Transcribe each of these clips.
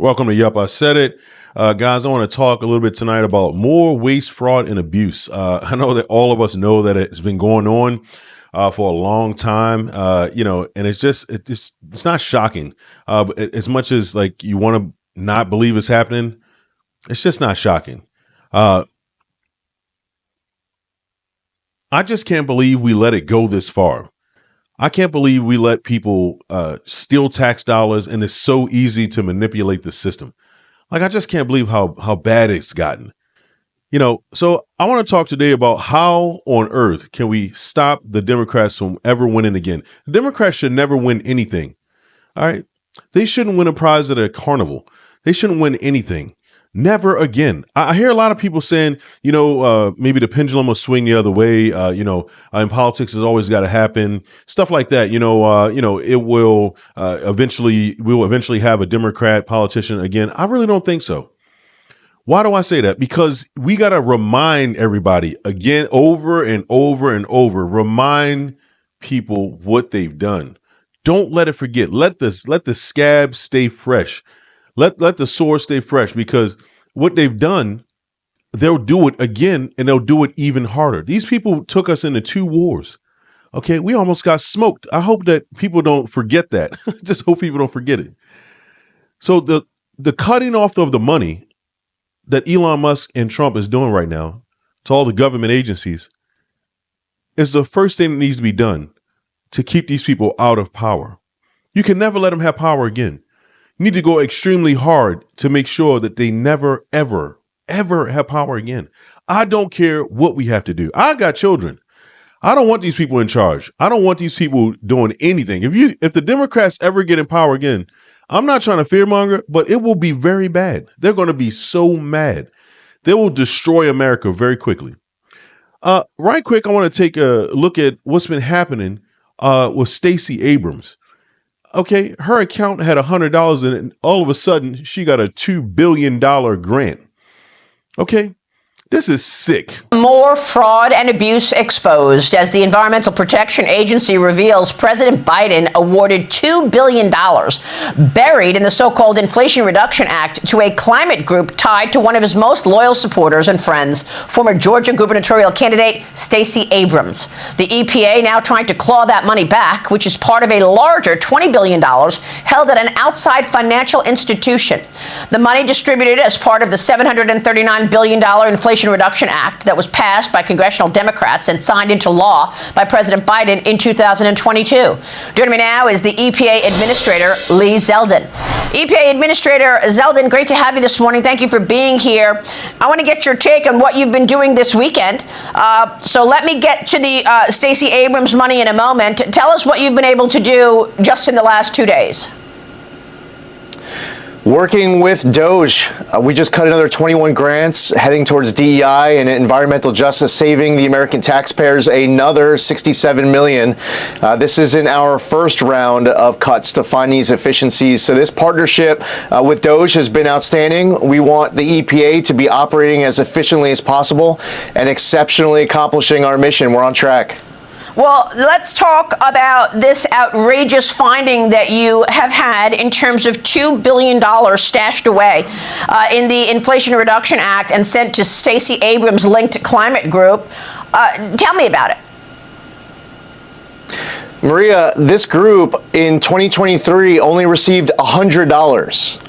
Welcome to Yup, I Said It. Guys, I want to talk a little bit tonight about more waste, fraud, and abuse. I know that all of us know that it's been going on for a long time, and it's not shocking. But as much as like you want to not believe it's happening, it's just not shocking. I just can't believe we let it go this far. I can't believe we let people steal tax dollars, and it's so easy to manipulate the system. Like, I just can't believe how bad it's gotten. So I want to talk today about how on earth can we stop the Democrats from ever winning again. The Democrats should never win anything. All right. They shouldn't win a prize at a carnival. They shouldn't win anything. Never again. I hear a lot of people saying, maybe the pendulum will swing the other way. In politics, it's always got to happen. Stuff like that. It will eventually have a Democrat politician again. I really don't think so. Why do I say that? Because we got to remind everybody again, over and over and over, remind people what they've done. Don't let it forget. Let the scab stay fresh. Let the sword stay fresh, because what they've done, they'll do it again, and they'll do it even harder. These people took us into 2 wars. Okay, we almost got smoked. I hope that people don't forget that. Just hope people don't forget it. So the cutting off of the money that Elon Musk and Trump is doing right now to all the government agencies is the first thing that needs to be done to keep these people out of power. You can never let them have power again. You need to go extremely hard to make sure that they never, ever, ever have power again. I don't care what we have to do. I got children. I don't want these people in charge. I don't want these people doing anything. If the Democrats ever get in power again, I'm not trying to fearmonger, but it will be very bad. They're going to be so mad. They will destroy America very quickly. Right quick, I want to take a look at what's been happening with Stacey Abrams. Okay, her account had $100 in it, and all of a sudden she got a $2 billion grant. Okay, this is sick. More fraud and abuse exposed as the Environmental Protection Agency reveals President Biden awarded $2 billion buried in the so-called Inflation Reduction Act to a climate group tied to one of his most loyal supporters and friends, former Georgia gubernatorial candidate Stacey Abrams. The EPA now trying to claw that money back, which is part of a larger $20 billion held at an outside financial institution. The money distributed as part of the $739 billion Inflation Reduction Act that was passed by congressional Democrats and signed into law by President Biden in 2022. Joining me now is the EPA Administrator, Lee Zeldin. EPA Administrator Zeldin, great to have you this morning. Thank you for being here. I want to get your take on what you've been doing this weekend. So let me get to the Stacey Abrams money in a moment. Tell us what you've been able to do just in the last 2 days. Working with DOGE, we just cut another 21 grants heading towards DEI and environmental justice, saving the American taxpayers another $67 million. This is in our first round of cuts to find these efficiencies. So this partnership with DOGE has been outstanding. We want the EPA to be operating as efficiently as possible and exceptionally accomplishing our mission. We're on track. Well, let's talk about this outrageous finding that you have had in terms of $2 billion stashed away in the Inflation Reduction Act and sent to Stacey Abrams' linked climate group. Tell me about it. Maria, this group in 2023 only received $100.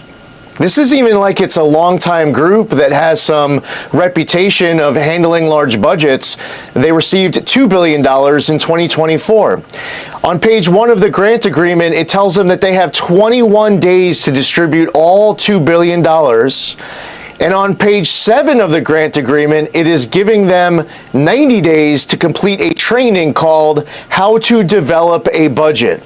This is even like it's a longtime group that has some reputation of handling large budgets. They received $2 billion in 2024. On page 1 of the grant agreement, it tells them that they have 21 days to distribute all $2 billion. And on page 7 of the grant agreement, it is giving them 90 days to complete a training called How to Develop a Budget.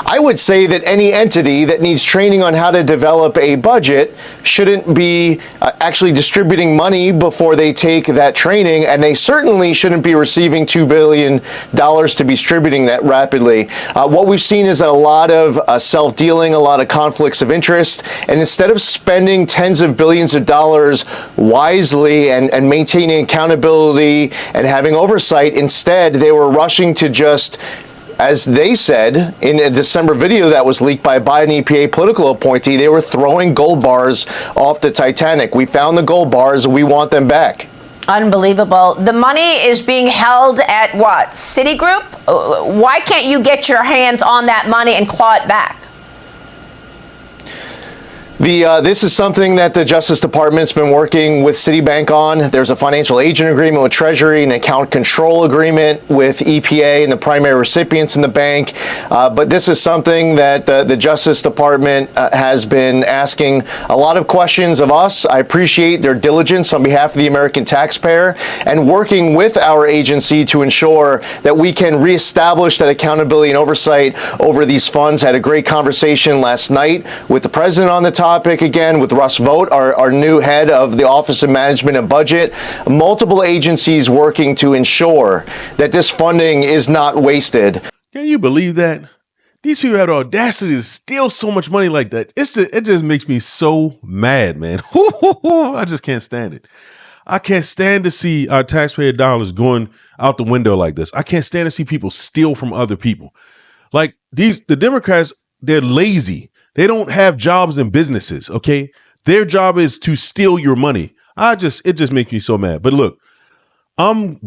I would say that any entity that needs training on how to develop a budget shouldn't be actually distributing money before they take that training, and they certainly shouldn't be receiving $2 billion to be distributing that rapidly. What we've seen is a lot of self-dealing, a lot of conflicts of interest, and instead of spending tens of billions of dollars wisely and maintaining accountability and having oversight, instead they were rushing to just as they said in a December video that was leaked by a Biden EPA political appointee, they were throwing gold bars off the Titanic. We found the gold bars, we want them back. Unbelievable. The money is being held at what? Citigroup? Why can't you get your hands on that money and claw it back? This is something that the Justice Department's been working with Citibank on. There's a financial agent agreement with Treasury, an account control agreement with EPA and the primary recipients in the bank. But this is something that the Justice Department has been asking a lot of questions of us. I appreciate their diligence on behalf of the American taxpayer and working with our agency to ensure that we can reestablish that accountability and oversight over these funds. Had a great conversation last night with the president on the topic, again with Russ Vought, our new head of the Office of Management and Budget. Multiple agencies working to ensure that this funding is not wasted. Can you believe that? These people had the audacity to steal so much money like that. It just makes me so mad, man. I just can't stand it. I can't stand to see our taxpayer dollars going out the window like this. I can't stand to see people steal from other people. Like the Democrats, they're lazy. They don't have jobs and businesses, okay? Their job is to steal your money. It just makes me so mad. But look, I'm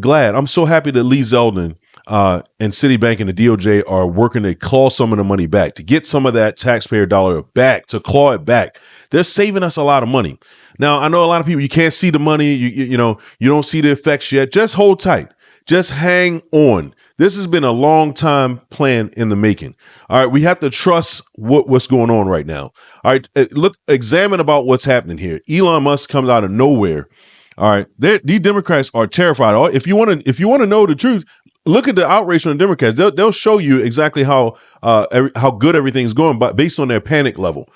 so happy that Lee Zeldin and Citibank and the DOJ are working to claw some of the money back, to get some of that taxpayer dollar back, to claw it back. They're saving us a lot of money. Now, I know a lot of people, you can't see the money, you don't see the effects yet. Just hold tight. Just hang on. This has been a long time plan in the making. All right, we have to trust what's going on right now. All right, examine about what's happening here. Elon Musk comes out of nowhere. All right, these Democrats are terrified. If you want to know the truth, look at the outrage from the Democrats. They'll show you exactly how good everything's going, but based on their panic level.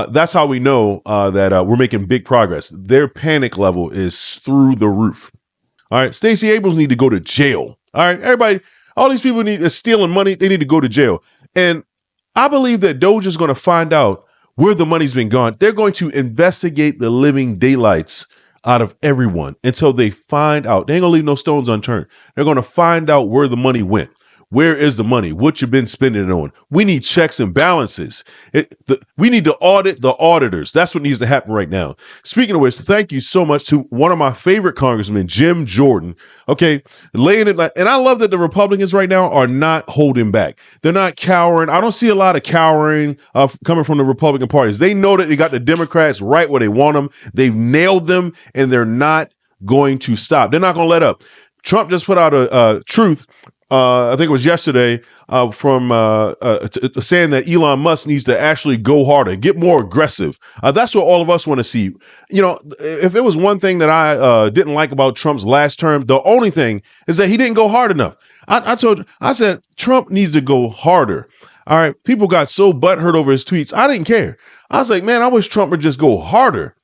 That's how we know that we're making big progress. Their panic level is through the roof. All right, Stacey Abrams need to go to jail. All right, everybody, all these people are stealing money. They need to go to jail. And I believe that Doge is going to find out where the money's been gone. They're going to investigate the living daylights out of everyone until they find out. They ain't gonna leave no stones unturned. They're going to find out where the money went. Where is the money? What you've been spending it on? We need checks and balances. We need to audit the auditors. That's what needs to happen right now. Speaking of which, thank you so much to one of my favorite congressmen, Jim Jordan. Okay, laying it and I love that the Republicans right now are not holding back. They're not cowering. I don't see a lot of cowering coming from the Republican parties. They know that they got the Democrats right where they want them. They've nailed them, and they're not going to stop. They're not going to let up. Trump just put out a truth. I think it was yesterday, from saying that Elon Musk needs to actually go harder, get more aggressive. That's what all of us want to see. If it was one thing that I didn't like about Trump's last term, the only thing is that he didn't go hard enough. I said Trump needs to go harder. All right. People got so butthurt over his tweets. I didn't care. I was like, man, I wish Trump would just go harder.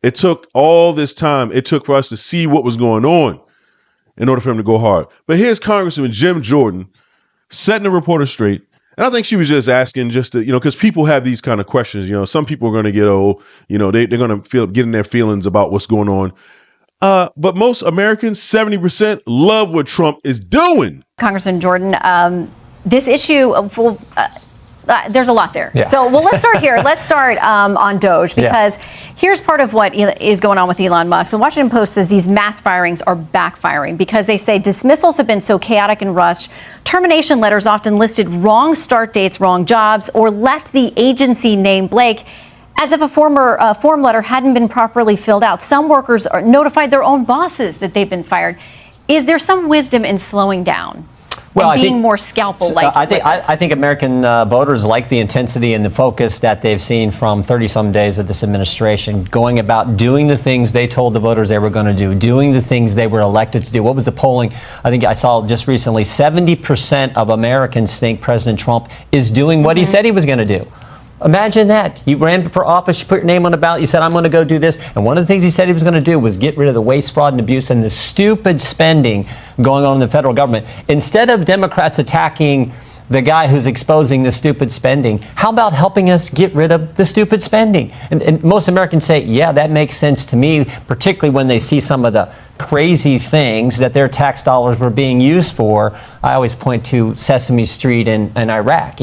It took all this time. It took for us to see what was going on in order for him to go hard. But here's Congressman Jim Jordan setting the reporter straight. And I think she was just asking just to, because people have these kind of questions. Some people are going to get, they're going to get in their feelings about what's going on. But most Americans, 70%, love what Trump is doing. Congressman Jordan, this issue, there's a lot there. Yeah. So, let's start here. Let's start on Doge, because here's part of what is going on with Elon Musk. The Washington Post says these mass firings are backfiring because they say dismissals have been so chaotic and rushed. Termination letters often listed wrong start dates, wrong jobs, or left the agency name blank, as if a form letter hadn't been properly filled out. Some workers are notified their own bosses that they've been fired. Is there some wisdom in slowing down? Well, and being more scalpel-like. I think American voters like the intensity and the focus that they've seen from 30-some days of this administration, going about doing the things they told the voters they were going to do, doing the things they were elected to do. What was the polling? I think I saw just recently, 70% of Americans think President Trump is doing what he said he was going to do. Imagine that. You ran for office, you put your name on the ballot, you said, I'm going to go do this. And one of the things he said he was going to do was get rid of the waste, fraud, and abuse and the stupid spending going on in the federal government. Instead of Democrats attacking the guy who's exposing the stupid spending, how about helping us get rid of the stupid spending? And most Americans say, yeah, that makes sense to me, particularly when they see some of the crazy things that their tax dollars were being used for. I always point to Sesame Street in Iraq,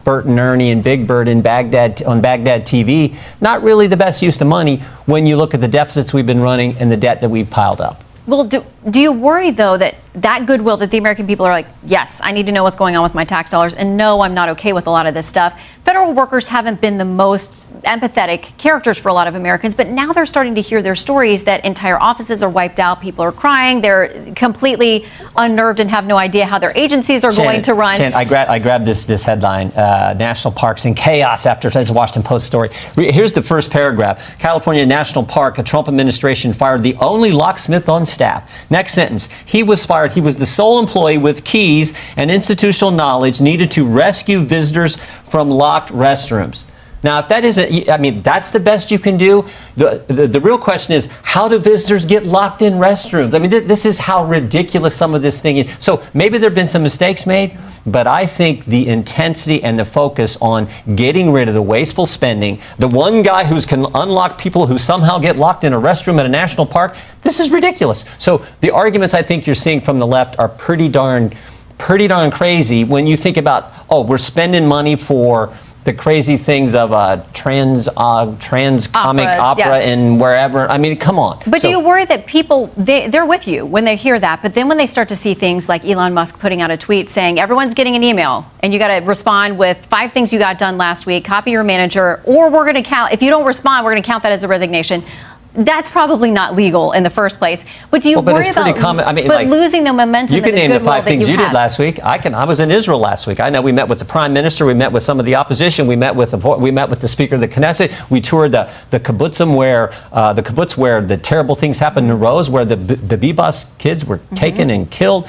Bert and Ernie and Big Bird in Baghdad on Baghdad TV. Not really the best use of money when you look at the deficits we've been running and the debt that we've piled up. Well, do you worry, though, that goodwill that the American people are like, yes, I need to know what's going on with my tax dollars, and no, I'm not okay with a lot of this stuff. Federal workers haven't been the most empathetic characters for a lot of Americans, but now they're starting to hear their stories that entire offices are wiped out, people are crying, they're completely unnerved and have no idea how their agencies are going to run. Shannon, I grabbed this headline, National Parks in Chaos after today's Washington Post story. Here's the first paragraph. California National Park, a Trump administration fired the only locksmith on staff. Next sentence, he was fired. He was the sole employee with keys and institutional knowledge needed to rescue visitors from locked restrooms. Now, if that isn't, that's the best you can do. The real question is, how do visitors get locked in restrooms? This is how ridiculous some of this thing is. So maybe there have been some mistakes made, but I think the intensity and the focus on getting rid of the wasteful spending, the one guy who can unlock people who somehow get locked in a restroom at a national park, this is ridiculous. So the arguments I think you're seeing from the left are pretty darn crazy when you think about, we're spending money for the crazy things of trans comic opera yes. And wherever. Come on. But do you worry that people, they're with you when they hear that, but then when they start to see things like Elon Musk putting out a tweet saying everyone's getting an email and you got to respond with 5 things you got done last week, copy your manager, or we're going to count, if you don't respond, we're going to count that as a resignation. That's probably not legal in the first place. But do you worry about losing the momentum? You can name the 5 things you did last week. I was in Israel last week. I know we met with the prime minister. We met with some of the opposition. We met with the speaker of the Knesset. We toured the kibbutzim where the terrible things happened in Rose, where the Bibas kids were taken and killed.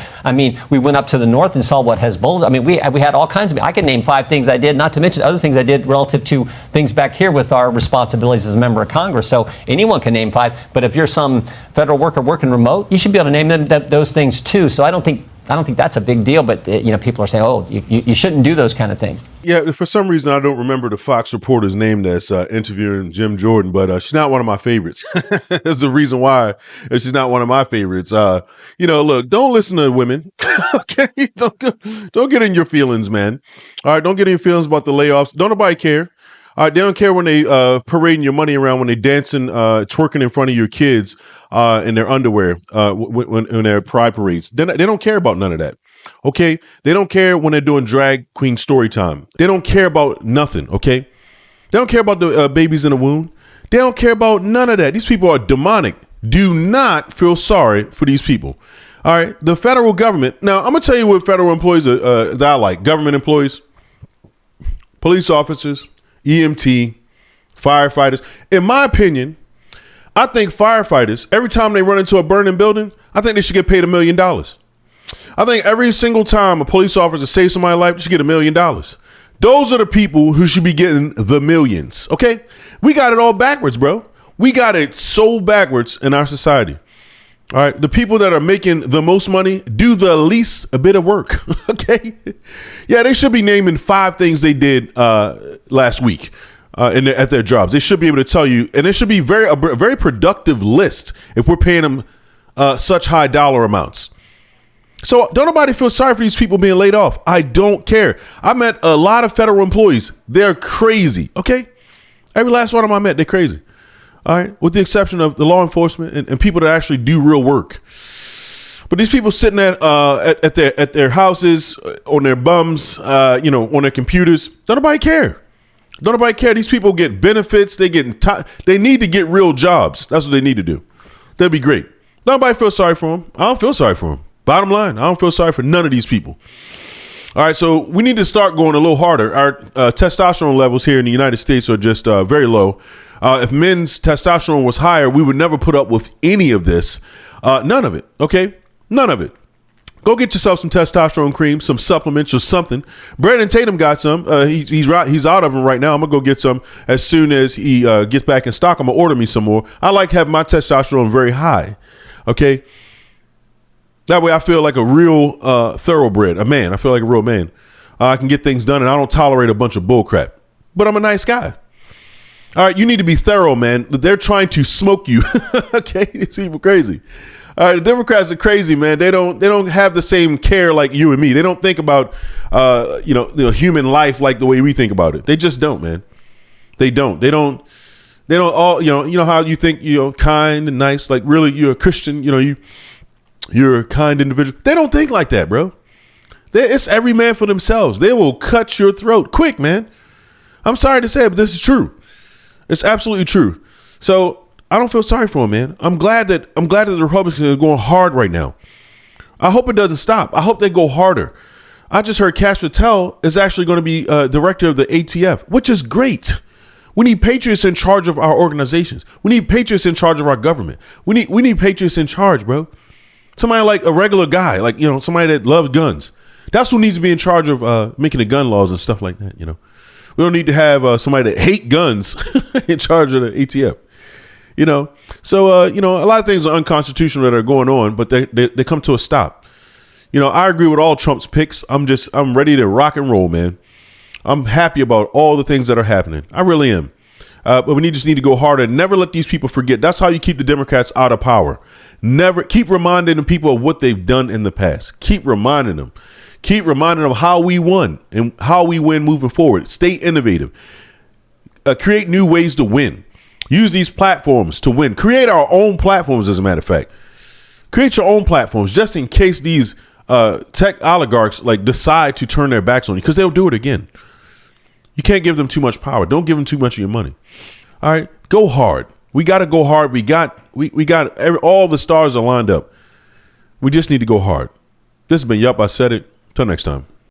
We went up to the north and saw what Hezbollah. We had all kinds of. I can name 5 things I did, not to mention other things I did relative to things back here with our responsibilities as a member of Congress. So anyone can name 5, but if you're some federal worker working remote, you should be able to name those things too. So I don't think that's a big deal, but people are saying, you shouldn't do those kind of things. Yeah, for some reason I don't remember the Fox reporter's name that's interviewing Jim Jordan, but she's not one of my favorites. That's the reason why she's not one of my favorites. Look, don't listen to women. Okay, don't get in your feelings, man. All right, don't get in your feelings about the layoffs. Don't nobody care. All right, they don't care when they parading your money around, when they dancing, twerking in front of your kids in their underwear when they're pride parades. They don't care about none of that. Okay, they don't care when they're doing drag queen story time. They don't care about nothing. Okay, they don't care about the babies in the womb. They don't care about none of that. These people are demonic. Do not feel sorry for these people. All right, the federal government. Now I'm gonna tell you what federal employees that I like: government employees, police officers, EMT, firefighters. In my opinion, I think firefighters, every time they run into a burning building, I think they should get paid $1 million. I think every single time a police officer saves somebody's life, they should get $1 million. Those are the people who should be getting the millions. Okay? We got it all backwards, bro. We got it so backwards in our society. All right. The people that are making the most money do the least a bit of work. Okay. Yeah, they should be naming 5 things they did last week at their jobs. They should be able to tell you, and it should be a very productive list if we're paying them such high dollar amounts. So don't nobody feel sorry for these people being laid off. I don't care. I met a lot of federal employees. They're crazy. Okay. Every last one of them I met, they're crazy. All right, with the exception of the law enforcement and people that actually do real work. But these people sitting at their houses, on their bums, on their computers, don't nobody care. Don't nobody care. These people get benefits. They need to get real jobs. That's what they need to do. That'd be great. Nobody feel sorry for them. I don't feel sorry for them. Bottom line, I don't feel sorry for none of these people. All right, so we need to start going a little harder. Our testosterone levels here in the United States are just very low. If men's testosterone was higher, we would never put up with any of this. None of it. Okay. None of it. Go get yourself some testosterone cream, some supplements or something. Brandon Tatum got some. He's out of them right now. I'm going to go get some as soon as he gets back in stock. I'm going to order me some more. I like having my testosterone very high. Okay. That way I feel like a real thoroughbred, a man. I feel like a real man. I can get things done and I don't tolerate a bunch of bull crap. But I'm a nice guy. All right, you need to be thorough, man. They're trying to smoke you. Okay, it's even crazy. All right, the Democrats are crazy, man. They don't have the same care like you and me. They don't think about human life like the way we think about it. They just don't, man. They don't all, you know how you think, kind and nice, like really you're a Christian, you're a kind individual. They don't think like that, bro. It's every man for themselves. They will cut your throat quick, man. I'm sorry to say it, but this is true. It's absolutely true. So I don't feel sorry for them, man. I'm glad that the Republicans are going hard right now. I hope it doesn't stop. I hope they go harder. I just heard Cash Patel is actually going to be director of the ATF, which is great. We need patriots in charge of our organizations. We need patriots in charge of our government. We need patriots in charge, bro. Somebody like a regular guy, like, somebody that loves guns. That's who needs to be in charge of making the gun laws and stuff like that. We don't need to have somebody that hate guns in charge of the ATF. So a lot of things are unconstitutional that are going on, but they come to a stop. I agree with all Trump's picks. I'm ready to rock and roll, man. I'm happy about all the things that are happening. I really am. But we just need to go harder. Never let these people forget. That's how you keep the Democrats out of power. Never keep reminding the people of what they've done in the past. Keep reminding them. Keep reminding them how we won and how we win moving forward. Stay innovative. Create new ways to win. Use these platforms to win. Create our own platforms, as a matter of fact. Create your own platforms just in case these tech oligarchs decide to turn their backs on you, because they'll do it again. You can't give them too much power. Don't give them too much of your money. All right, go hard. We got to go hard. We got all the stars are lined up. We just need to go hard. This has been Yup, I Said It. Till next time.